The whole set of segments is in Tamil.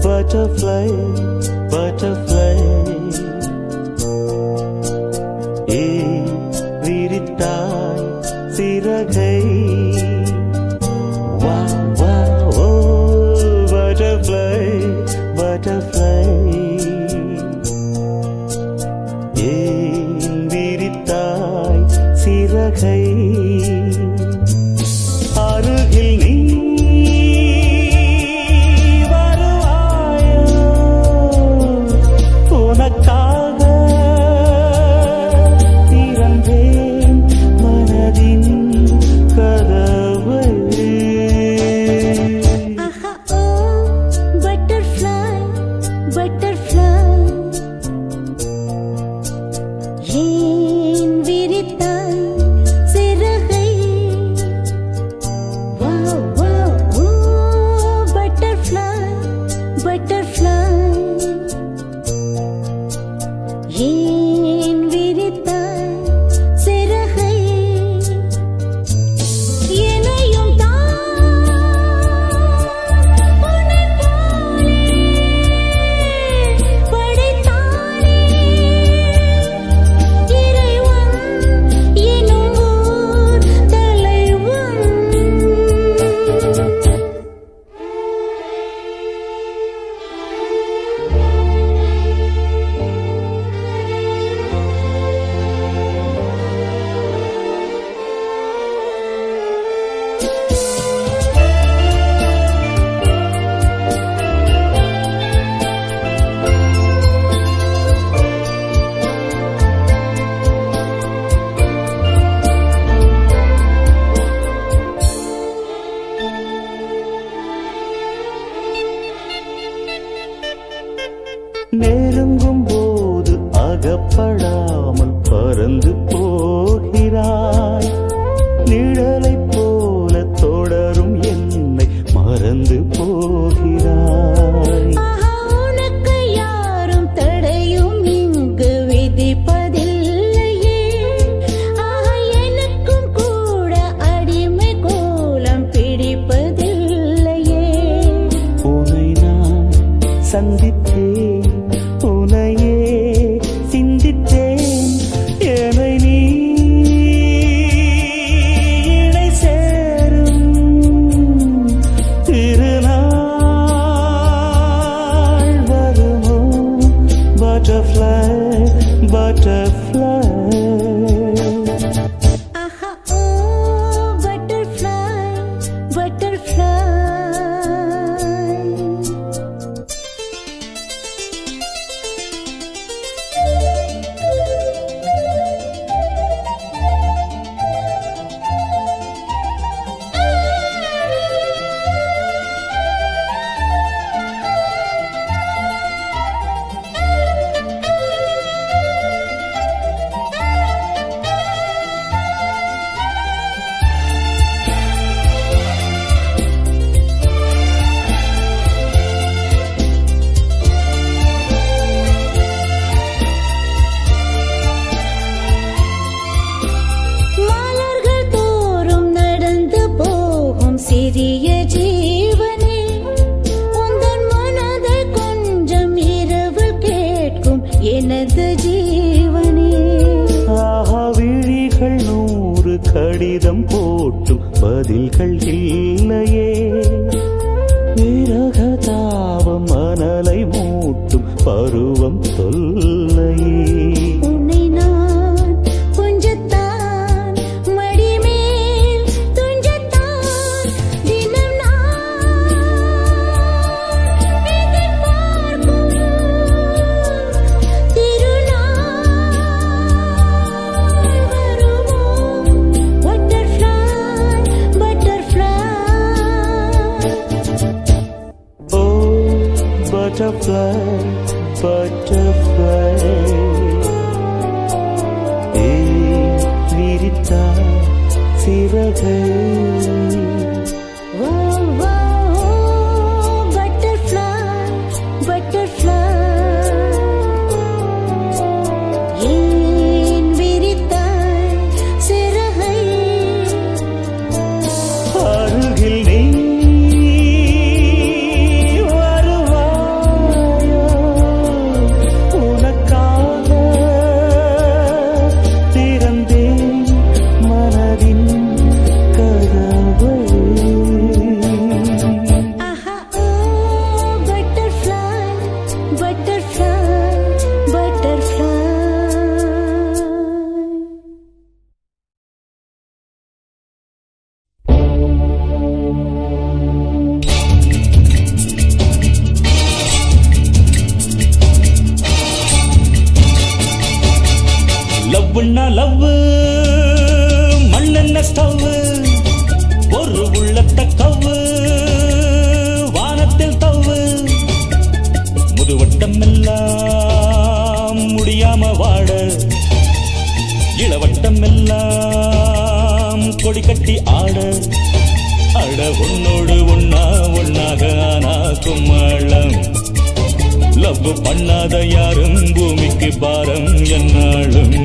Butterfly, butterfly, விரித்தாய் சிறகை. Wow, wow, oh, butterfly, butterfly, விரித்தாய் சிறகை. அருகில் நீ நெருங்கும் போது அகப்படாமல் பறந்து போகிறாய். நிழலைப் போல தொடரும் என்னை மறந்து போகிறாய். உனக்கு யாரும் தடையும் இங்கு விதிப்பதில்லையே. எனக்கும் கூட அடிமை கோலம் பிடிப்பதில்லையே. உன்னை நான் சந்தித்தேன், உனையே சிந்தித்தேன். என்னை நீ இணை சேரும் திருநாள் வருமோ? Butterfly, butterfly, butterfly, butterfly. சிறிய ஜீவனே, உந்தன் மனதை கொஞ்சம் இரவில் கேட்கும் எனது ஜீவனே. ஆஹா, விழிகள் 100 கடிதம் போட்டும் பதில்கள் இல்லையே. விரக தாபம் மணலை மூட்டும் பருவம் சொல்லையே. உன்னை நான் கொஞ்சத்தான் மடிமேல் துஞ்சத்தான் தினம் நான் எதிர்பார்க்கும் திருநாள் வருமோ? Butterfly, butterfly. Oh, butterfly, butterfly, விரித்தாய் லவ்னா லவ் மண்ணென்ன ஸ்டவ் ஒரு உள்ளத்த கவ்வு வானத்தில் தவ்வு முதுவட்டம் எல்லாம் முடியாம வாட இளவட்டம் எல்லாம் கொடி கட்டி ஆட அட உன்னோடு ஒன்னாக ஆனா கும்மாளம் லவ் பண்ணாத யாரும் பூமிக்கு பாரம் என்னாலும்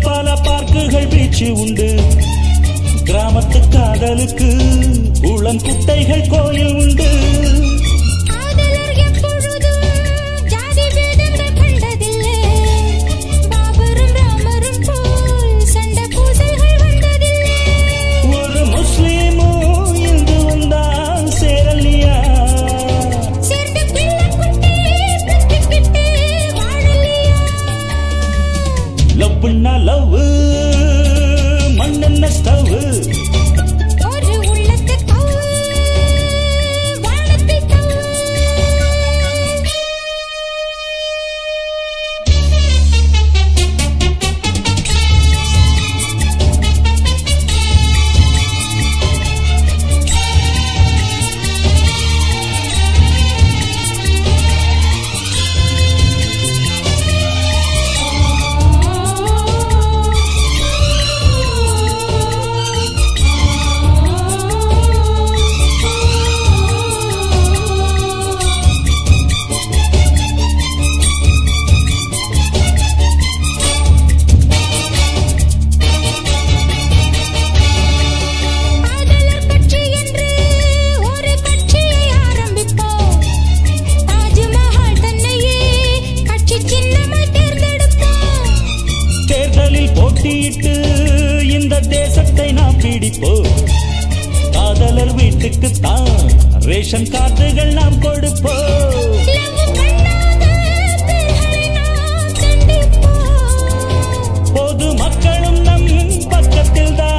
பல பார்க்குகள் பீச்சு உண்டு கிராமத்து காதலுக்கு குளங்குட்டைகள் கோயில் உண்டு ஒரு முஸ்லீமும் இந்து வந்தான் சேரலியா லவ்னா லவ் மண்ணென்ன ஸ்டவ் ஒரு உள்ளத்த கவ்வு வானத்தில் தவ்வு போட்டியிட்டு இந்த தேசத்தை நாம் பிடிப்போம் காதலர் வீட்டுக்கு தான் ரேஷன் கார்டுகள் நாம் கொடுப்போம் பொது மக்களும் நம் பக்கத்தில் தான்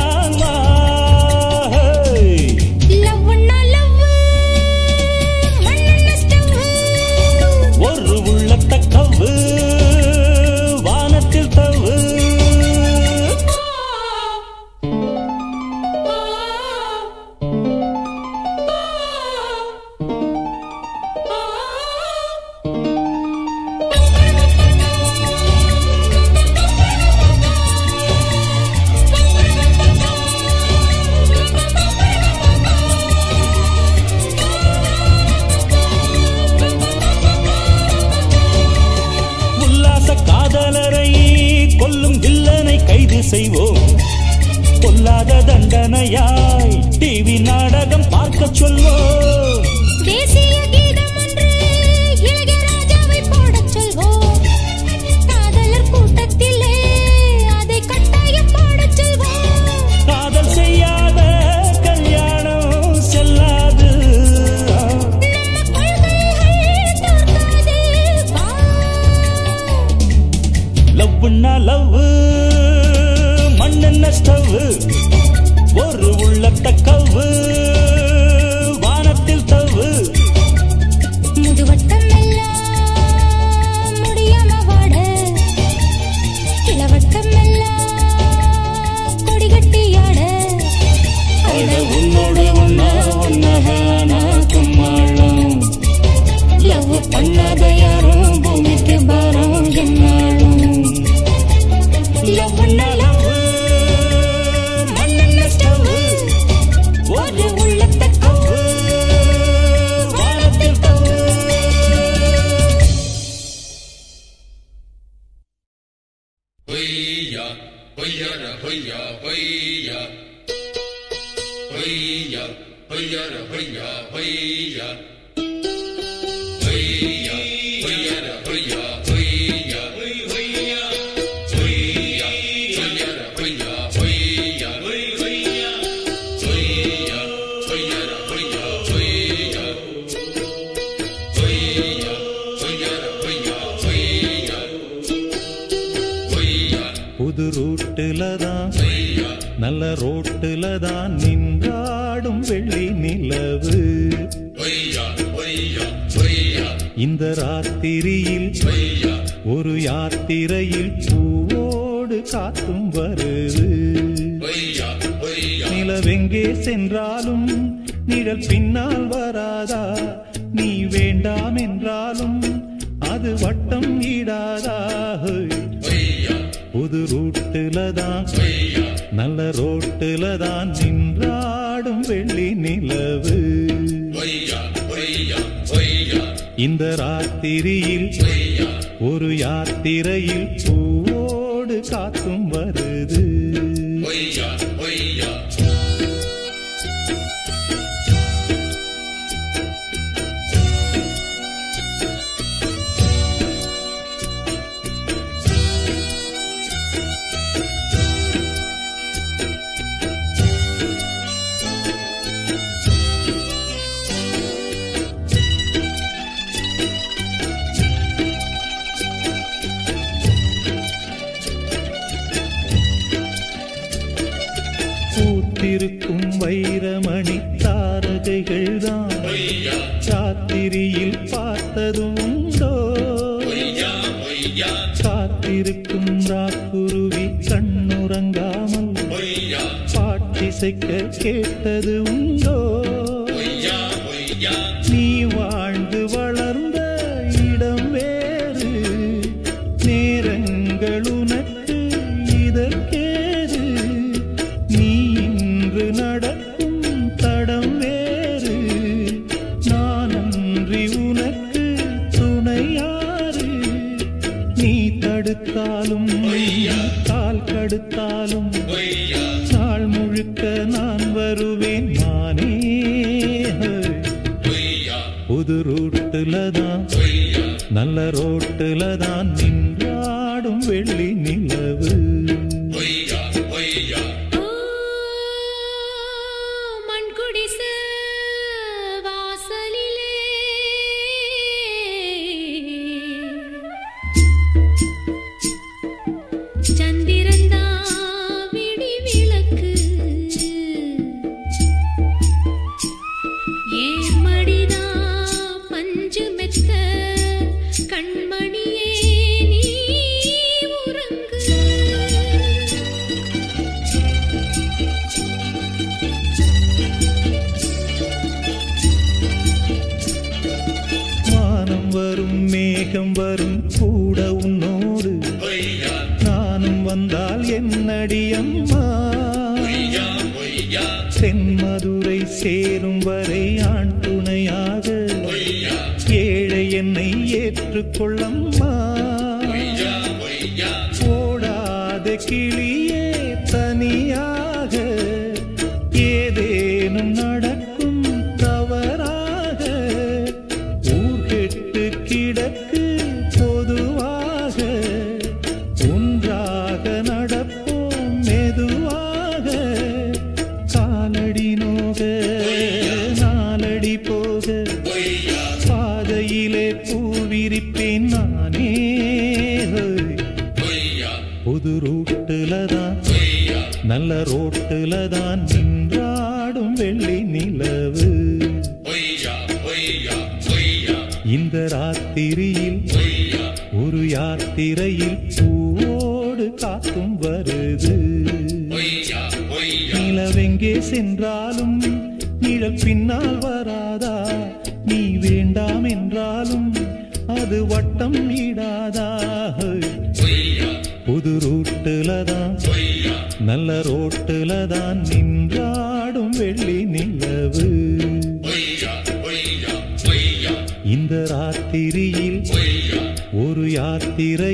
ஒரு உள்ளத்த கவ்வு வானத்தில் தவ்வு காதலரை கொல்லும் வில்லனை கைது செய்வோம் கொல்லாத தண்டனையாய் டிவி நாடகம் பார்க்க சொல்வோம் தேசிய கீதம் ஒன்று இளையராஜாவை பாடச் சொல்வோம் காதலர் கூட்டத்திலே அதை கட்டாயம் பாடச் சொல்வோம் காதல் செய்யாத கல்யாணம் செல்லாது நம்ம கொள்கைகள் தோற்காது லவ்னா லவ் மண்ணென்ன ஸ்டவ் ஒரு உள்ளத்த கவ்வு வானத்தில் தவ்வு முதுவட்டம் எல்லாம் முடியாம வாட இளவட்டம் எல்லாம் கொடி கட்டி ஆட அட உன்னோடு ஒன்னாக ஆனா கும்மாளம் லவ் பண்ணாத யாரும் பூமிக்கு பாரம் என்னாலும் லவ்னா லவ் மண்ணென்ன ஸ்டவ் ஒரு உள்ளத்த கவ்வு வானத்தில் தவ்வு ஹொய்யா ஹொய்யர ஹொய்யா ஹொய்யா ஹொய்யா ஹொய்யர ஹொய்யா ஹொய்யா hoya, hoya ra hoya, hoya, hoya, hoya, hoya ra hoya, hoya, hoya, hoya, hoya ra hoya, hoya, hoya, hoya ra hoya, hoya, hoya. புது ரூட்டுல தான் நல்ல ரோட்டுல தான் நின்றாடும் வெள்ளி நிலவு. இந்த ராத்திரியில் ஒரு யாத்திரையில் பூவோடு காத்தும் வருது. நிலவெங்கே சென்றாலும் நிழல் பின்னால் வராதா? நீ வேண்டாம் என்றாலும் அது வட்டம் ஈடாதா? புது ரூட்டுல தான் நல்ல ரோட்டுல தான் நின்றாடும் வெள்ளி நிலவு. இந்த ராத்திரியில் ஒரு யாத்திரையில் பூவோடு காத்தும் வருது. பூத்திருக்கும் வைரமணி தாரகைகள் தான் ராத்திரியில் பார்த்ததும் உண்டோ? காத்திருக்கும் ராக்குருவி கண்ணுறங்காமல் பாட்டிசைக்க கேட்டது உண்டோ? நீ வாழ்ந்து வளர்ந்த இடம் வேறு, நேரங்கள் உனக்கு இதற்கேது. நீ இன்று நடக்கும் தடம் வேறு, நான் அன்றி உனக்கு துணையாறு. நீ தடுத்தாலும் கால் கடுத்தாலும் நாள் முழுக்க நான் வருவேன் நானே. புது ரூட்டுல தான் நல்ல ரோட்டுல தான் நின்றாடும் வெள்ளி நிலவு. மண்குடிசை வாசலிலே சந்திரந்தா விடி விளக்கு, ஏன் மடிதா பஞ்சு மெத்த கண்மணியே நீ உறங்கு. வானம் வரும் மேகம் வரும் கூட உன்னோடு, நானும் வந்தால் என்னடி அம்மா? தென்மதுரை சேரும் வரை ஆண் துணையாக ஏழை என்னை ஏற்றுக்கொள்ளம்மா. ஓடாத கிளியே தனியாக ஏதேனும் நடக்கும் தவறாக, ஊர் கெட்டு கிடக்கு பொதுவாக, ஒன்றாக நடப்போம் மெதுவாக. காலடி நோக நாலடி போக பாதையிலே பூவிரிப்பேன் நானே. புது ரூட்டுல தான் நல்ல ரோட்டுல தான் நின்றாடும் வெள்ளி நிலவு. இந்த ராத்திரியில் ஒரு யாத்திரையில் பூவோடு காத்தும் வருது. நிலவெங்கே சென்றாலும் நிழல் பின்னால் வராதா? நீ வேண்டாம் என்றாலும் அது வட்டம் ஈடாதா? புது ரூட்டுல தான் நல்ல ரோட்டுல தான் நின்றாடும் வெள்ளி நிலவு. இந்த ராத்திரியில் ஒரு யாத்திரை